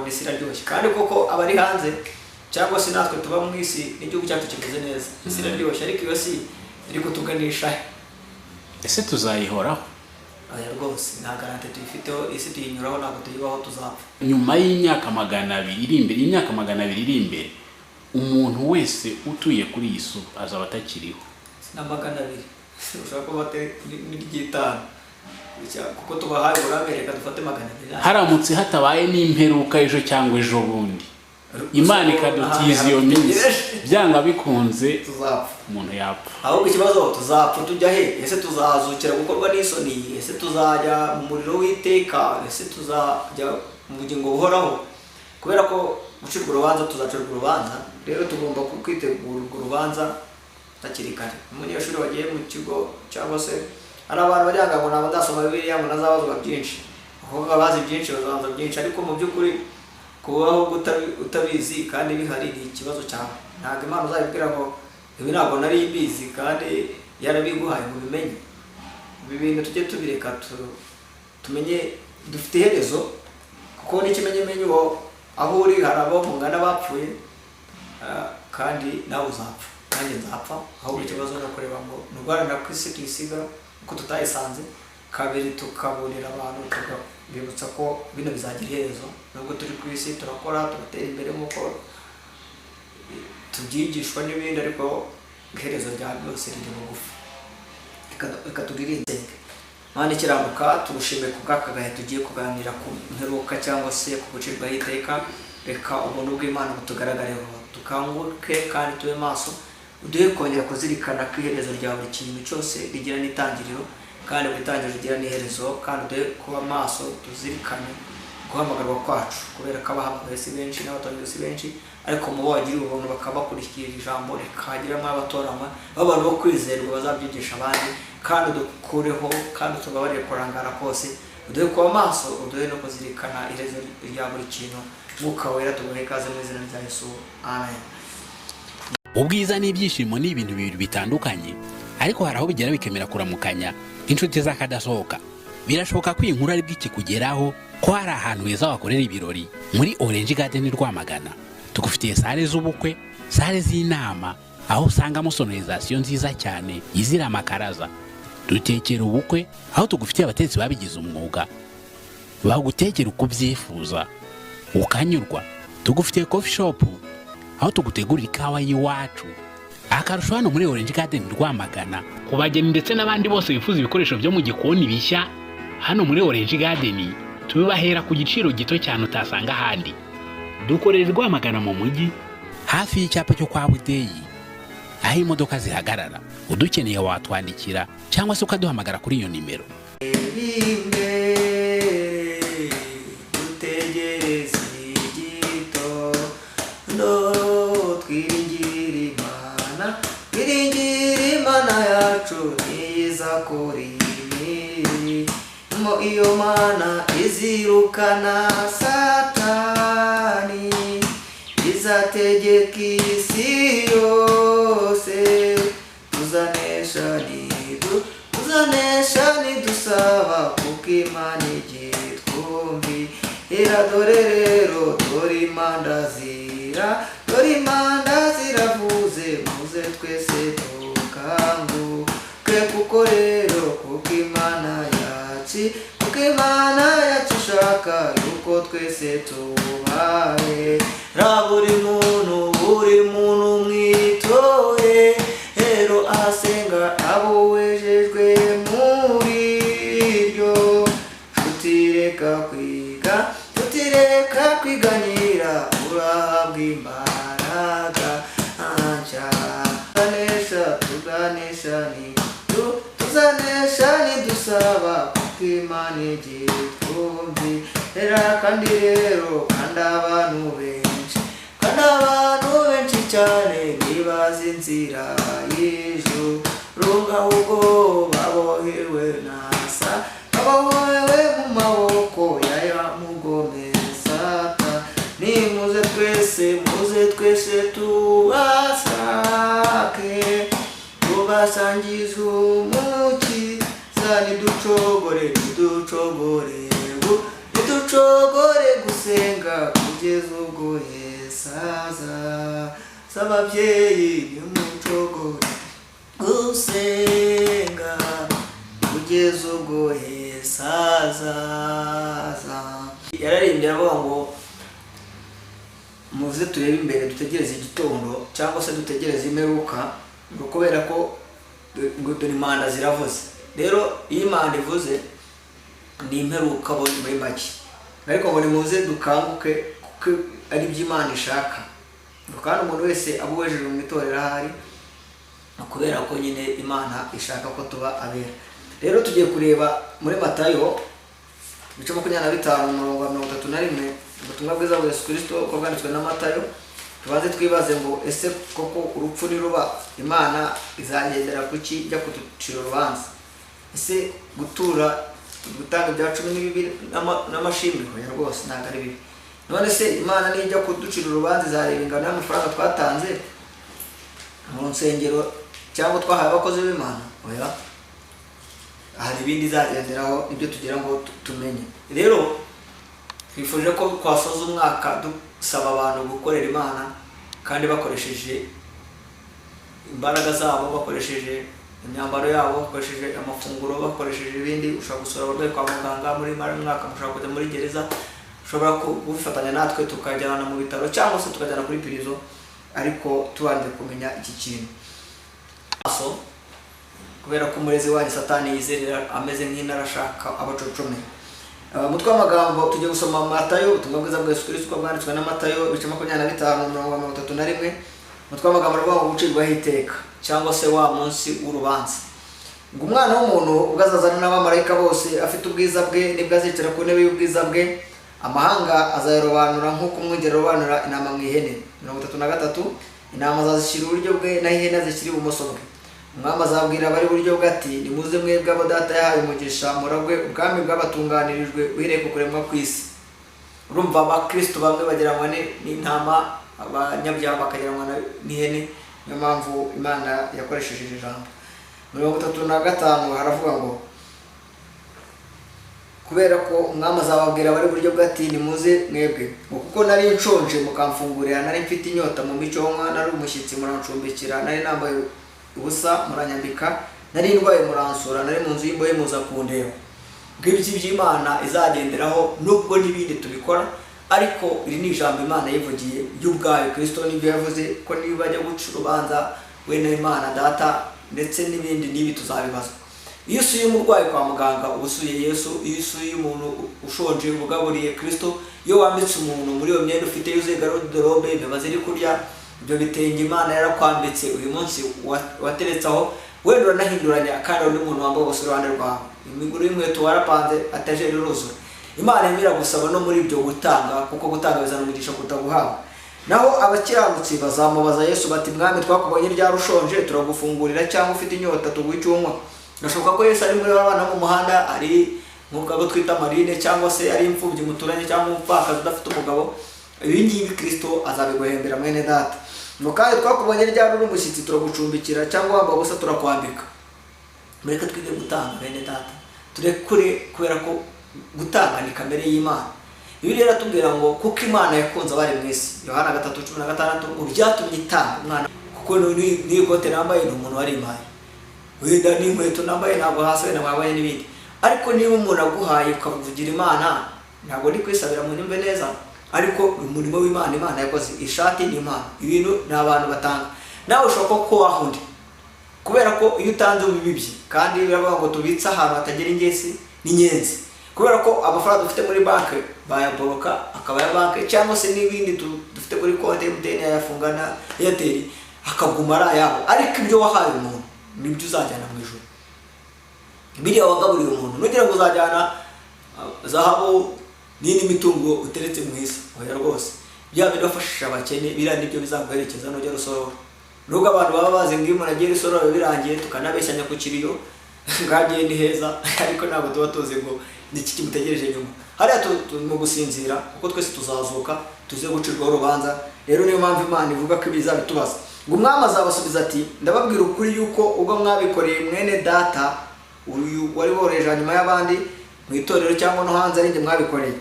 ukabona isi iraryoshye kandi koko abari hanze cyangwa se natwe tuba mu isi n'igihugu cyacu kimeze neza isi iraryoshye ariko iyo si iri kutuganisha ese tuzayihoraho aya rwose nta garante tuyifiteho isi tuyinyuraho ntabwo tuyibaho tuzapfa nyuma y'imyaka 200 iri imbere imyaka 200 iri imbere umuntu wese utuye kuri iyi si azaba atakiriho na 200 ushaka ko bate n'igitano kuko tubahaye urabereka dufate 200 haramutse hatabaye n'imperuka ejo cyangwa ejo bundi Imana ikadutiza iyo minsi byanga bikunze tuzapfa umuntu yapfa ahubwo ikibazo tuzapfa tujya he ese tuzazukira gukorwa n'isoni ese tuzajya mu muriro w'iteka ese tuzajya mu bugingo buhoraho kubera ko gucirwa urubanza tuzacirwa urubanza rero tugomba kwitegura urwo rubanza takiri kare umunyeshuri wagiye mu kigo cyangwa se ari abantu bajyaga ngo nabadasoma Bibiliya ngo nazabazwa byinshi ahubwo bazi byinshi bazabanza byinshi ariko mu by'ukuri kubaho utabizi kandi bihari ni ikibazo cyawe ntabwo Imana uzabibwira ngo ibi ntabwo nari mbizi kandi yarabiguhaye ngo bimenye ibi bintu tujye tubireka tumenye dufite iherezo kuko n'ikimenyemenye aho uri hari abo mungana bapfuye kandi nawe uzapfa nanjye nzapfa ahubwo ikibazo ni ukureba ngo nurwanira ku isi tuyisiga kuko tutayisanze kabiri tukaburira abantu tukabibutsa ko bino bizagira iherezo nubwo turi ku isi turakora tugatera imbere nk'uko tubyigishwa n'ibindi ariko iherezo rya byose riri bugufi reka turirinze Mana ikiramuka tugushime ku bw'akagahe tugiye kuganira ku mperuka cyangwa se ku gucirwaho iteka reka ubuntu bw'Imana butugaragareho tukanguke kandi tube maso uduhe kongera kuzirikana ko iherezo rya buri kintu cyose rigira n'itangiriro kandi buri tangiriro rigira n'iherezo kandi uduhe kuba maso tuzirikane guhamagarwa kwacu kubera ko abahamagaye si benshi n'abatoranywa si benshi ariko mu bo wagira ubuntu bakaba bakurikira ijambo rikagiramo abatoranywa abantu bo kwizerwa bazabyigisha abandi kandi dukureho kandi tugabarire kurangara kose uduhe kuba maso uduhe no kuzirikana iherezo rya buri kintu Mwuka Wera tuguhe ikaze mu izina rya Yesu amen. Ubwiza n'ibyishimo ni ibintu bibiri bitandukanye ariko hari aho bigera bikemera kuramukanya inshuti zakadasohoka birashoboka ko inkuru ari bw'ikikugeraho ko hari ahantu heza wakorera ibirori muri Orange Garden Rwamagana tugufitiye sale z'ubukwe sale z'inama aho usangamo sonorization nziza cyane izira amakaraza dutekera ubukwe aho tugufitiye abatetsi babigize umwuga bagutekera uko byifuza ukanyurwa tugufitiye coffee shop aho tugutegurira ikawa y'iwacu akarusho hano muri Orange Garden Rwamagana kubageni ndetse n'abandi bose bifuza ibikoresho byo mu gikoni bishya hano muri Orange Garden tubibahera ku giciro gito cyane utasanga ahandi dukorera Rwamagana mu mujyi hafi y'icyapa cyo kwa Budeyi aho imodoka zihagarara udukeneye watwandikira cyangwa se ukaduhamagara kuri iyo nimero iyo Mana izirukana Satani izategeka isi yose tuzanesha nidusaba kuko Imana igitwumvi dore rero dore imanda ziravuze muze twese tukanguke kuko rero kuko Imana yacu ishaka yuko twese tubahe buri muntu mwitoye rero asenga abo wejejwe muri ryo tutireka kwiganyira urahabwa imbaraga tuzanesha nidusaba Imana igitwumvi kandi rero kandi abantu benshi cyane nibaza inzira y'ijuru ahubwo babohewe mu maboko y'ayamugome Satani muze twese tubasangize niducogore gusa usenga kugeza ubwo Yesu aza, s'ababyeyi nimucogore usenga kugeza ubwo Yesu azaza. Yararimbye avuga ngo muze turebe imbere dutegereze igitondo cyangwa se dutegereze imperuka, ngo kubera ko ngo dore imana ziravuze. Rero iyo imana ivuze ni imperuka muri make, ariko ngo nimuze dukanguke kuko ari byo Imana ishaka, ngo kandi umuntu wese abo hejuru mu itorero ahari, kubera ko nyine Imana ishaka ko tuba abera. Rero tugiye kureba muri Matayo ibice 25:31 ubutumwa bwiza bwa Yesu Kristo uko bwanditswe na Matayo. Tubanze twibaze ngo ese koko urupfu niruba Imana izagendera kuki ijya kuducira urubanza? Ese gutanga ibya 12 n'amashimwe hoya rwose ntabwo ari bibi. None se Imana nijya kuducira urubanza izareba ingano y'amafaranga twatanze mu nsengero cyangwa twahaye abakozi b'Imana? Oya, hari ibindi izagenderaho ibyo tugira ngo tumenye. Rero twifuje ko twasoza umwaka dusaba abantu gukorera Imana kandi bakoresheje imbaraga zabo, bakoresheje imyambaro yabo, bakoresheje amafunguro, bakoresheje ibindi. Ushobora gusura abarwayi kwa muganga muri mwaka, mushobora kujya muri gereza, ushobora kubifatanya natwe tukajyana mu bitaro cyangwa se tukajyana kuri pirizo, ariko tubanje kumenya iki kintu. Kubera ko umurezi wanyu Satani yizerera ameze nk'intare ashaka abacocomera. Umutwe w'amagambo tugiye gusoma Matayo, ubutumwa bwiza bwa Yesu Kristo uko bwanditswe na Matayo ibice 25:31. Umutwe w'amagambo aravuga ngo gucirwaho iteka cyangwa se wa munsi w'urubanza. Ngo umwana w'umuntu ubwo azazana n'abamarayika bose afite ubwiza bwe, nibwo azicara ku ntebe y'ubwiza bwe, amahanga azayarobanura nk'uko umwungeri arobanura intama mu ihene. 33 intama azazishyira iburyo bwe naho ihene azishyira ibumoso bwe. Umwami azabwira abari iburyo bwe ati nimuze mwebwe abo data yahaye umugisha muragwe ubwami bw'abatunganirijwe uhereye ku kuremwa kw'isi. Urumva abakristo bamwe bagereranywa n'intama, abanyabyaha bakagereranywa n'ihene. Niyo mpamvu Imana yakoresheje iri jambo. 35 haravuga ngo kubera ko umwami azababwira abari iburyo bwe ati nimuze mwebwe, ngo kuko nari nshonje mukamfungurira, nari mfite inyota mu micyonka, nari umushyitsi murancumbikira, nari nambaye ubusa muranyambika, nari ndwaye muransura, nari mu nzu y'imbohe muza kundeba. Ngibyo by'Imana izagenderaho nubwo n'ibindi tubikora, ariko iri ni ijambo Imana yivugiye y'ubwayo. Kristo nibyo yavuze ko niba bajya guca urubanza we na Imana data ndetse n'ibindi nibi tuzabibaza. Iyo usuye umurwayi kwa muganga ubusuye Yesu, iyo usuye umuntu ushonje ubugaburiye Kristo, iyo wambitse umuntu muri iyo myenda ufite yuzuye garde-robe, imbabazi iri kurya, ibyo bitenge Imana yarakwambitse uyu munsi wateretsaho, wenda uranahinduranya kandi undi muntu wambaye ubusa iruhande rwawe, imiguru y'inkweto warapanze atajeri uruzura. Imana imira gusaba no muri ibyo gutanga, kuko gutanga bizana umugisha kutaguhawe. Naho abakiranutsi bazamubaza Yesu bati mwami twakubonye ryari ushonje turagufungurira cyangwa ufite inyota tuguha icyo unywa? Gashoboka ko Yesu ari muri abana mu muhanda, ari nk'ubwo twita marine, cyangwa se ari imfubyi muturanye cyangwa umupfakazi udafite umugabo. Ibi ngibi Kristo azabiguhembera mwene data. Ngo kandi twakubonye ryari uri umushyitsi turagucumbikira cyangwa wambaye ubusa turakwambika. Mureke twige gutanga mwene data, turekure, kubera ko gutanga ni kamere y'Imana. Bibiliya iratubwira ngo kuko Imana yakunze abari mu isi, Yohana 3:16, uryatumye itanga umwana, kuko n'ikote nambaye ni umuntu wari impaye, wenda n'inkweto nambaye ntabwo hasi wenda mwabaye n'ibindi. Ariko niba umuntu aguhaye ukavugira Imana, ntabwo ndi kwisabira mu nyumve neza, ariko umurimo w'Imana Imana yakoze. Ishati ni Imana, ibintu ni abantu batanga. Nawe ushobora ko wahundi, kubera ko iyo utanze ubibibye, kandi biravuga ngo tubitse ahantu hatagira ingesi n'inyenzi, kubera ko amafaranga dufite muri banki bayaboroka akaba ya banki, cyangwa se n'ibindi dufite kuri konti MTN yayafunga na Airtel akaguma ari ayabo. Ariko ibyo wahaye umuntu nibyo uzajyana mu ijuru. Biriya wagaburiye umuntu nugira ngo uzajyana zahabu n'indi mitungo uteretse mu isi, oya rwose. Bya bidafashisha abakene, biriya nibyo bizaguherekeza nujya rusororo. Nubwo abantu baba bazi ngo iyo umuntu agiye rusororo birangiye tukanabeshyanya ku kiriyo ngagiye ni heza, ariko ntabwo tuba tuzi ngo niki kimutegereje nyuma. Hariya mu gusinzira, kuko twese tuzazuka tuze gucirwaho urubanza. Rero niyo mpamvu Imana ivuga ko ibizabitubaza. Ngo umwami azabasubiza ati ndababwira ukuri yuko ubwo mwabikoreye mwene data uyu wari woreje nyuma y'abandi mu itorero cyangwa no hanze ari nge mwabikoreye.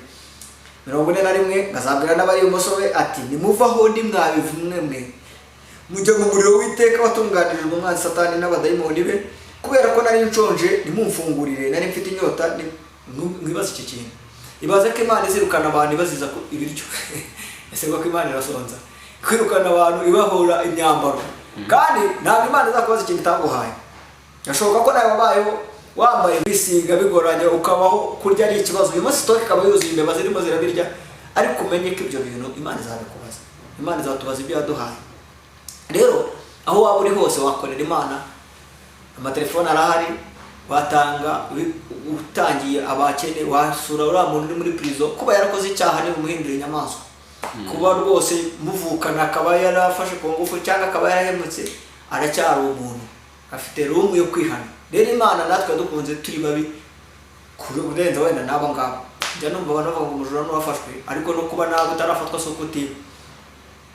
41 ngazabwira n'abari ibumoso be ati nimuvaho ndi mwabivumwe mwe mujye mu muriro w'iteka watunganirijwe umwanzi Satani n'abadayimoni be kubera ko nari nshonje nimumfungurire nari mfite inyota mwibaza iki kintu ibaze ko Imana izirukana abantu ibaziza ibiryo ese ngo ko Imana irasonza kwirukana abantu ibahora imyambaro kandi ntabwo Imana izakubaza ikintu itaguhaye yashoboka ko nawe wabayeho wambaye bisiga bigoranye ukabaho kurya ari ikibazo uyu munsi stoke ikaba yuzuye imbeba zirimo zirabirya ariko umenye ko ibyo bintu Imana izabikubaza Imana izatubaza ibyo yaduhaye rero aho waba uri hose wakorera Imana amatelefone arahari watanga utangiye abakene wasura uriya muntu uri muri prison kuba yarakoze icyaha ni umuhindura inyamaswa kuba rwose muvukana akaba yarafashe ku ngufu cyangwa akaba yarahemutse aracyari umuntu afite room yo kwihana rero Imana natwe dukunze turi babi kurenza wenda nabo ngabo njya numva abantu bavuga ngo umujura n'uwafashwe ariko no kuba nawe utarafatwa soko utiba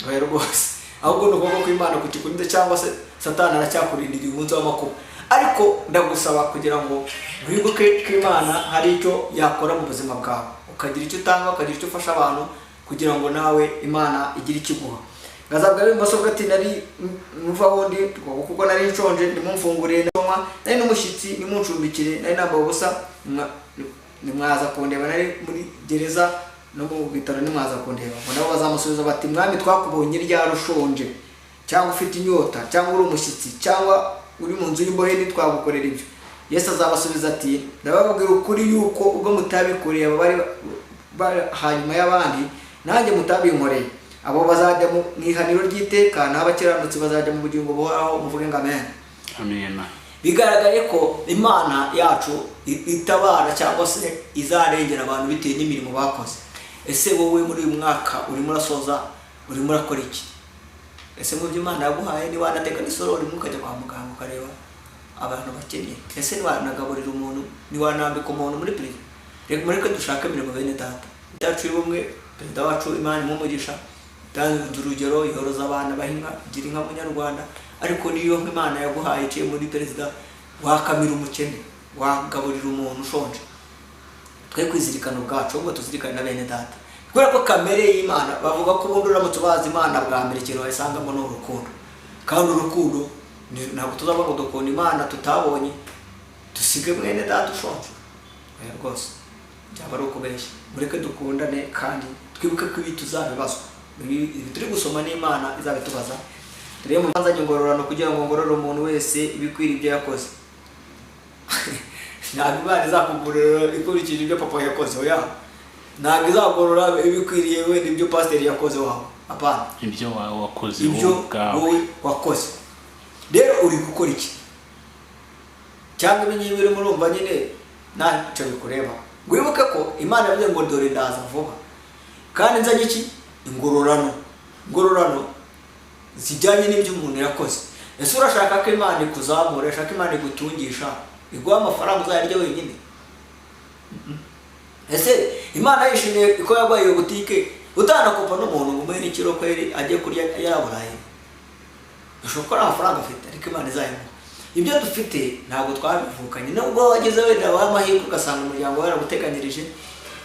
rero rwose ahubwo no kuvuga ko Imana kukikunde cyangwa se Satani aracyakurindira umunsi w'amakuba ariko ndagusaba kugira ngo wibuke ko Imana hari icyo yakora mu buzima bwawe ukagira icyo utanga ukagira icyo ufasha abantu kugira ngo nawe Imana igire ikiguha ngazabwa ibumoso ati nari muva wundi kuko nari nshonje ndimumfunguriye n'anywa nari n'umushyitsi nimuncumbikire nari nambaye ubusa nimwaza kundeba nari muri gereza no mu bitaro nimwaza kundeba ngo nabo bazamusubiza bati mwami twakubonye ryari ushonje cyangwa ufite inyota cyangwa uri umushyitsi cyangwa uri mu nzu y'imbohe ntitwagukorera ibyo Yesu azabasubiza ati ndababwira ukuri yuko ubwo mutabikoreye bari hanyuma y'abandi nanjye mutabinkoreye abo bazajya mu ihaniro ry'iteka n'abakiranutsi bazajya mu bugingo buhoraho muvuge ngo amen amen bigaragaye ko Imana yacu itabara cyangwa se izarengera abantu bitewe n'imirimo bakoze ese wowe muri uyu mwaka urimo urasoza urimo urakora iki ese mu byo Imana yaguhaye ni wanateka n'isorori mukajya kwa muganga ukareba abantu bakeneye ese ni wanagaburira umuntu ni wanambika umuntu muri prison reka mureke dushaka imirimo bene data cyacu y'ubumwe perezida wacu Imana imumugisha tanze urugero yoroza abana bahinga gira inka munyarwanda ariko niyo Imana yaguhaye cye muri perezida wakamira umukene wagaburira umuntu ushonje twe kwizirikana ubwacu ngo tuzirikane na bene data kubera ko kamere y'Imana bavuga ko ubundi uramutse bazi Imana bwa mbere kintu wasangamo n'urukundo kandi urukundo ntabwo tuzaba ngo dukunda Imana tutabonye dusige mwene data ushonje rwose cyaba ari ukubeshya mureke dukundane kandi twibuke ko ibi tuzabibazwa ibi turi gusoma n'Imana izabitubaza turi mu banza ngororano kugira ngo ngorore umuntu wese ibikwira ibyo yakoze ntabwo Imana izakugorora ikurikije ibyo papa yakoze oya ntabwo izagorora ibikwiriye wenda ibyo pasiteri yakoze wawe apana ibyo wakoze wowe wakoze rero uri gukora iki cyangwa ibinyi biri murumva nyine ntacyo bikureba wibuke ko Imana yavuze ngo dore ndaza vuba kandi nzanye iki ingororano zijyanye n'ibyo umuntu yakoze ese urashaka ko Imana ikuzamura urashaka Imana igutungisha iguha amafaranga uzayarya wenyine ese Imana yishimiye ko yabaye iyo butike utanakopa n'umuntu ngo umuhe n'ikiro kweri ajye kurya yaraburaye ushobora amafaranga afite ariko Imana izayimuha ibyo dufite ntabwo twabivukanye nubwo wageze wenda w'amahirwe ugasanga umuryango waraguteganyirije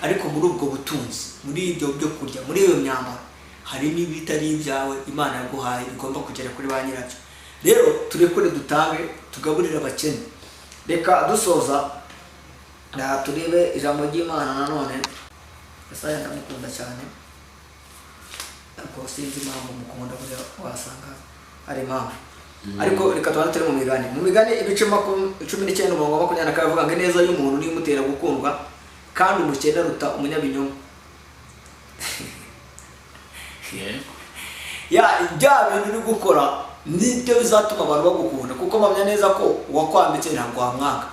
ariko muri ubwo butunzi muri ibyo byo kurya muri iyo myambaro hari n'ibitari ibyawe Imana yaguhaye bigomba kugera kuri ba nyirabyo rero turekure dutange tugaburira abakene reka dusoza turebe ijambo ry'Imana nanone Yesaya ndamukunda cyane ariko sinzi impamvu mukunda burya wasanga hari impamvu ariko reka tubanze turi mu migani ibice 19 umurongo wa 20 akavuga ngo neza y'umuntu ni imutera gukundwa kandi umukene aruta umunyabinyoma ya ibya bintu uri gukora nibyo bizatuma abantu bagukunda kuko bamenya neza ko wakwambitse ntabwo wamwanga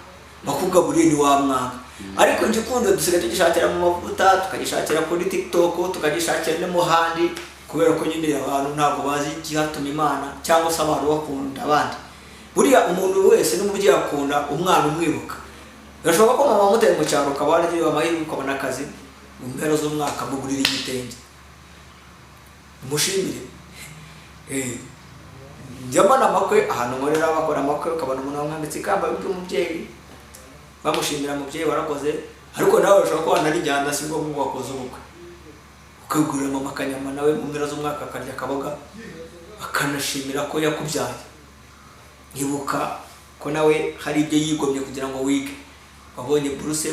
bakugaburiye ni wamwanga ariko ngikunda dusigaye tugishakira mu mavuta tukagishakira kuri TikTok tukagishakira no muhandi kubera ko nyine abantu ntabwo bazi igihatuma Imana cyangwa se abantu bakunda abandi buriya umuntu wese n'umubyeyi akunda umwana umwibuka birashoboka ko mama muteye mu cyaro ukabana agiye amahirwe ukabona akazi mu mpera z'umwaka mugurira igitenge umushimire njyamana amakwe ahantu nkorera bakora amakwe ukabona umuntu wamwambitse ikamba by'umubyeyi bamushimira umubyeyi warakoze ariko nawe ushobora kuba narijyana si ngombwa wakoze ubukwe ukagurira mama akanyama nawe mu mpera z'umwaka akarya akaboga akanashimira ko yakubyaye. Ibuka ko nawe hari ibyo yigomye kugira ngo wige, wabonye buruse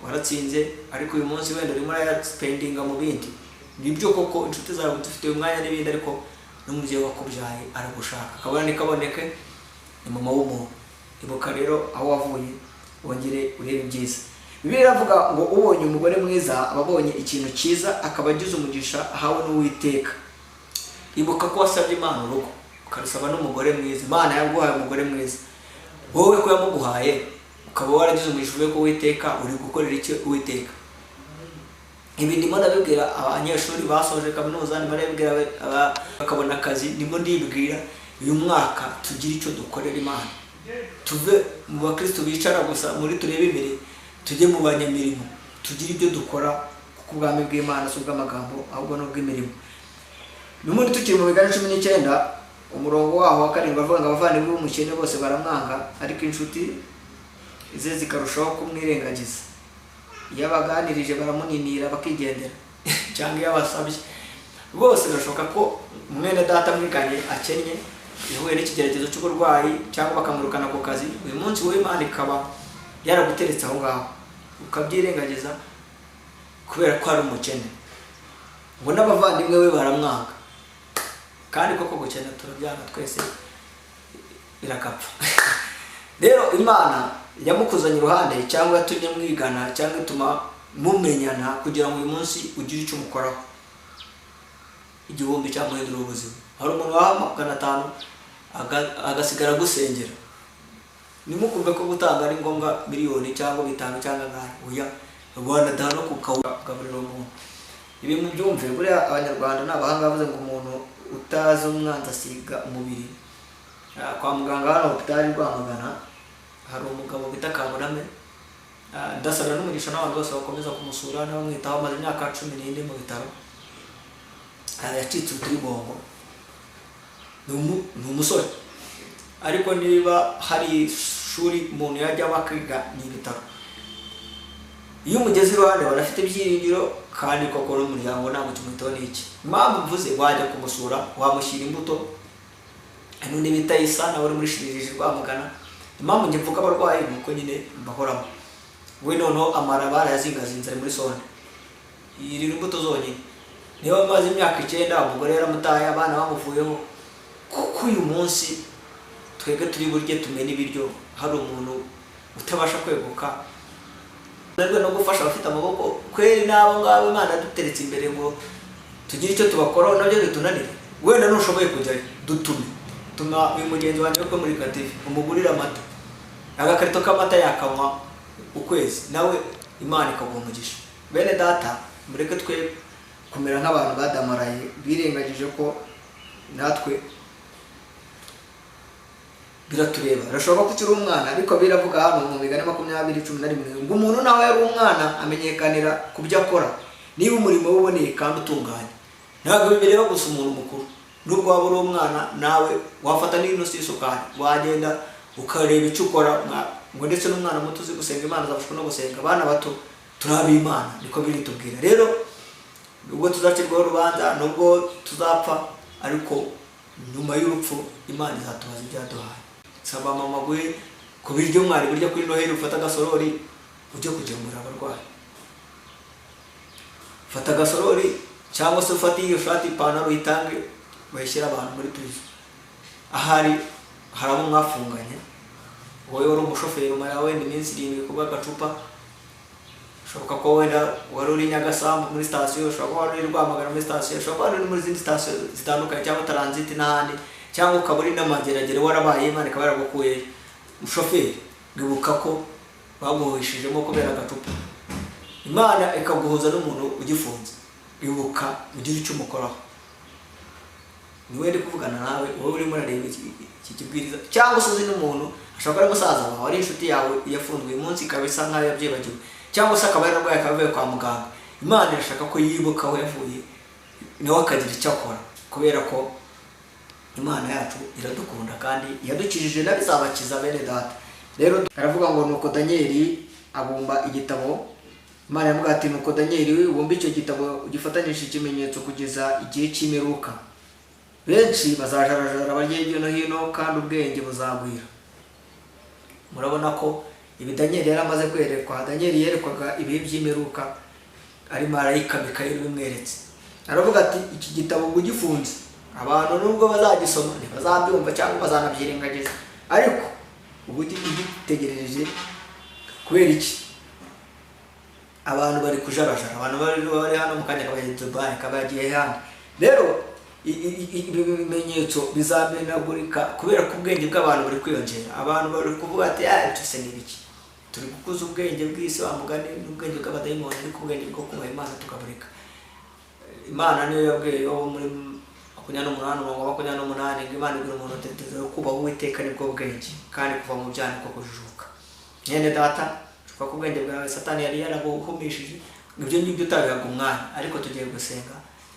waratsinze, ariko uyu munsi wenda urimo urayasipendinga mu bindi. Nibyo koko inshuti zawe dufite umwanya n'ibindi, ariko n'umubyeyi wakubyaye aragushaka, akabona nikaboneke ni mama w'umuntu. Ibuka rero aho wavuye, wongere urebe ibyiza. Bibiliya iravuga ngo ubonye umugore mwiza aba abonye ikintu cyiza, akaba agize umugisha ahawe n'Uwiteka. Ibuka ko wasabye Imana urugo, ukarusaba n'umugore mwiza. Imana yaguhaye umugore mwiza, wowe ko yamuguhaye ukaba waragize umugisha uvuye ku Uwiteka, uri gukorera iki Uwiteka? Ibi ndimo ndabibwira abanyeshuri basoje kaminuza, ndimo ndabibwira bakabona akazi, ndimo ndibwira uyu mwaka tugire icyo dukorera Imana, tuve mu bakristo bicara gusa muri turebe imbere, tujye mu banyamirimo, tugire ibyo dukora, kuko ubwami bw'Imana si ubw'amagambo ahubwo no bw'imirimo. N'ubundi tukiri mu Migani 19 umurongo waho wa 7 bavuga ngo abavandimwe b'umukene bose baramwanga, ariko inshuti ze zikarushaho kumwirengagiza. Iyo abaganirije baramuninira bakigendera cyangwa iyo abasabye. Bose birashoboka ko mwene data mwiganye akennye, yahuye n'ikigeragezo cy'uburwayi cyangwa bakamurukana ku kazi, uyu munsi wowe Imana ikaba yaraguteretse aho ngaho ukabyirengagiza kubera ko ari umukene, ngo n'abavandimwe we baramwanga. Kandi koko gukena turabyanga twese birakapfa. Rero Imana yamukuzanye iruhande, cyangwa yatumye mwigana, cyangwa ituma mumenyana kugira ngo uyu munsi ugire icyo umukoraho. Igihumbi cyamuhindura ubuzima. Hari umuntu waha 500 agasigara gusengera. Nimukumve ko gutanga ari ngombwa miliyoni cyangwa 5 cyangwa ngari. Oya, Rwanda dano kugaburira umuntu. Ibi mu byumve buriya Abanyarwanda n'abahanga bavuze ngo umuntu utazi umwanzi asiga umubiri. Kwa muganga hano hopitali Rwamagana hari umugabo bita Kaburame, ndasana n'umugisha n'abantu bose bakomeza kumusura n'abamwitaho, amaze imyaka 14 mu bitaro. Yacitse uturigongo, ni umusore, ariko niba hari shuri umuntu yajya bakiga ni ibitaro. Iyo umugezi iruhande barafite ibyiringiro, kandi koko n'umuryango ntabwo tumwitaho n'iki. Impamvu mvuze wajya kumusura, wamushyira imbuto, n'undi bita Isa nawe uri muri Shiriji Rwamagana. Impamvu njye mvuga abarwayi nuko nyine mbahoramo. We noneho amara barayazingazinze ari muri sonde, yirira imbuto zonyine. Niba amaze imyaka 9 umugore yaramutaye, abana bamuvuyeho, kuko uyu munsi twebwe turi burye tumena ibiryo, hari umuntu utabasha kweguka narwe no gufasha abafite amaboko. Kweri nabo ngabo Imana duteretse imbere ngo tugire icyo tubakoraho, nabyo bitunanira. Wenda nushoboye kujya dutume tuma uyu mugenzi wanjye ko muri Kativi umugurira amata, agakarito k'amata yakanywa ukwezi, nawe Imana ikaguha umugisha. Bene data, mureke twe kumera nk'abantu badamaraye birengagije ko natwe biratureba. Rashobora ko ukiri umwana, ariko biravuga hano mu Migani 20:11 ngo umuntu nawe yari umwana amenyekanira ku byo akora, niba umurimo uboneye kandi utunganye. Ntabwo bireba gusa umuntu mukuru, nubwo waba uri umwana nawe wafata n'intusi y'isukari wagenda ukareba icyo ukora. Ngo ndetse n'umwana muto uzi gusenga Imana azafashwa no gusenga. Abana bato turabi Imana, niko biritubwira. Rero nubwo tuzacirwaho urubanza, nubwo tuzapfa, ariko nyuma y'urupfu Imana izatubaza ibyaduhaye. Saba mama gwe ku biryo mwari burya kuri Noheli, ufata agasorori ujye kugemura abarwayi. Fata agasorori, cyangwa se ufata iyo shati ipantaro itange bayishyira abantu muri prison. Ahari haramo mwafunganye, wowe wari umushoferi umara wenda iminsi 7 kuba gacupa, shoboka ko wenda wari uri Nyagasambu muri station, shoboka wari uri Rwamagana muri station, shoboka wari muri zindi station zitandukanye, cyangwa transit n'ahandi, cyangwa ukaburi n'amageragere warabaye Imana ikaba yaragukuye. Umushoferi gibuka ko baguhishijemo kubera gacupa, Imana ikaguhuza n'umuntu ugifunze. Ibuka ugire icyo umukoraho. Niwe ndi kuvugana nawe, wowe uri muri areba iki kibwiriza, cyangwa se uzi n'umuntu ashobora ari musaza wawe, ari inshuti yawe yafunzwe uyu munsi kabisa nkaho yabyibagiwe, cyangwa se akaba yararwaye akavuye kwa muganga. Imana irashaka ko yibuka aho yavuye, niwe akagira icyo akora, kubera ko Imana yacu iradukunda kandi yadukijije n'abizabakiza. Bene data, rero aravuga ngo nuko Danieli abumba igitabo Imana yamubwira ati nuko Danieli wumva icyo gitabo ugifatanyije ikimenyetso kugeza igihe cy'imperuka. Benshi bazajarajara barya hirya no hino kandi ubwenge buzagwira. Murabona ko ibi Danieli yari amaze kwerekwa. Danieli yerekwaga ibihe by'imperuka ari marayika Mikayeli bimweretse. Aravuga ati iki gitabo ugifunze abantu nubwo bazagisoma ntibazabyumva cyangwa bazanabyirengagiza, ariko ubu gitegerereje kubera iki? Abantu bari kujarajara, abantu bari hano mu kanya kabaye Dubai, kabagiye hano. Rero ibimenyetso bizamenagurika kubera ko ubwenge bw'abantu buri kwiyongera. Abantu bari kuvuga ati tuse n'ibiki, turi gukuza ubwenge bw'isi wa mugani n'ubwenge bw'abadayimoni, ariko ubwenge bwo kubaha Imana tukabureka. Imana niyo yabwiye yo muri 28:28 ngo Imana ibwira umuntu ati kubaha Uwiteka nibwo bwenge kandi kuva mu byaha niko kujijuka. Nyene data ko ubwenge bwawe Satani yari yarabuhumishije, ibyo ngibyo utabihaga umwanya, ariko tugiye gusenga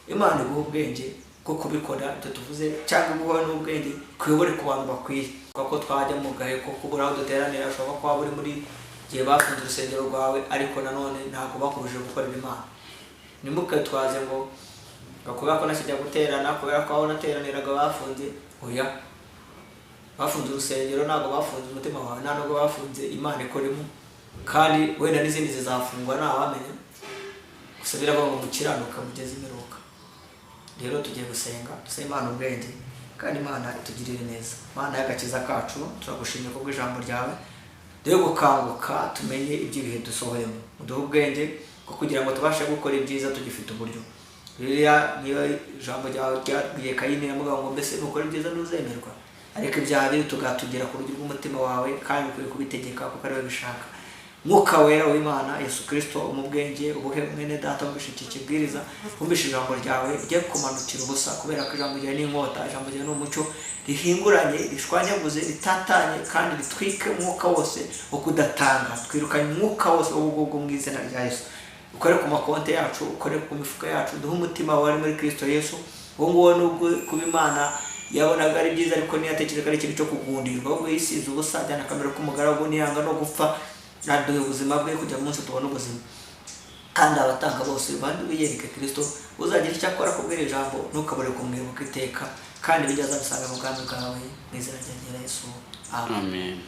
Imana iguha ubwenge bwo kubikora ibyo tuvuze, cyangwa guha n'ubwenge kuyobore ku bantu bakwiye. Kuko twajya mu gahe ko kubura aho duteranira, ashobora kuba buri muri gihe bafunze urusengero rwawe, ariko nanone ntabwo bakubujije gukorera Imana. Nimuke twaze ngo bakubera ko nasijya guterana kubera ko aho nateraniraga bafunze. Oya, bafunze urusengero ntabwo bafunze umutima wawe, ntabwo bafunze Imana ikoremo, kandi wenda n'izindi zizafungwa ntawamenya. Gusa biravuga ngo mukiranuka mugeze imperuka. Rero tugiye gusenga dusaba Imana ubwenge, kandi Imana itugirire neza. Imana y'agakiza kacu turagushimye kubwo ijambo ryawe, rero gukanguka tumenye iby'ibihe dusohoyemo. Uduhe ubwenge ko kugira ngo tubashe gukora ibyiza tugifite uburyo. Ririya niyo ijambo ryawe ryabwiye Kayini amuga ngo mbese nukora ibyiza nuzemerwa, ariko ibyaha biri tugatugera ku rugi rw'umutima wawe, kandi ukwiye kubitegeka kuko ariwe bishaka. Mwuka wera w'Imana Yesu Kristo umubwenge ubuhe mwene data wumvishe iki kibwiriza, wumvishe ijambo ryawe rye kumanukira ubusa, kubera ko ijambo ryawe n'inkota, ijambo ryawe n'umucyo rihinguranye, rishwanyaguze, ritatanye, kandi ritwike umwuka wose wo kudatanga. Twirukanye umwuka wose w'ubugubwo mu izina rya Yesu. Ukore ku makonte yacu, ukore ku mifuka yacu, duhe umutima wari muri Kristo Yesu. Uwo nguwo nubwo kuba Imana yabonaga ari byiza, ariko ntiyatekereza ari ikintu cyo kugundirwa, ahubwo yisize ubusa, ajyana akamera k'umugaragu, ntiyanga no gupfa, naduhe ubuzima bwe kugira munsi tubone ubuzima. Kandi abatanga bose bandi biyereke Kristo, uzagira icyo akora kubwira ijambo ntukabure kumwibuka iteka, kandi bijya azabisanga mu bwami bwawe mu izina rya Yesu. Amen.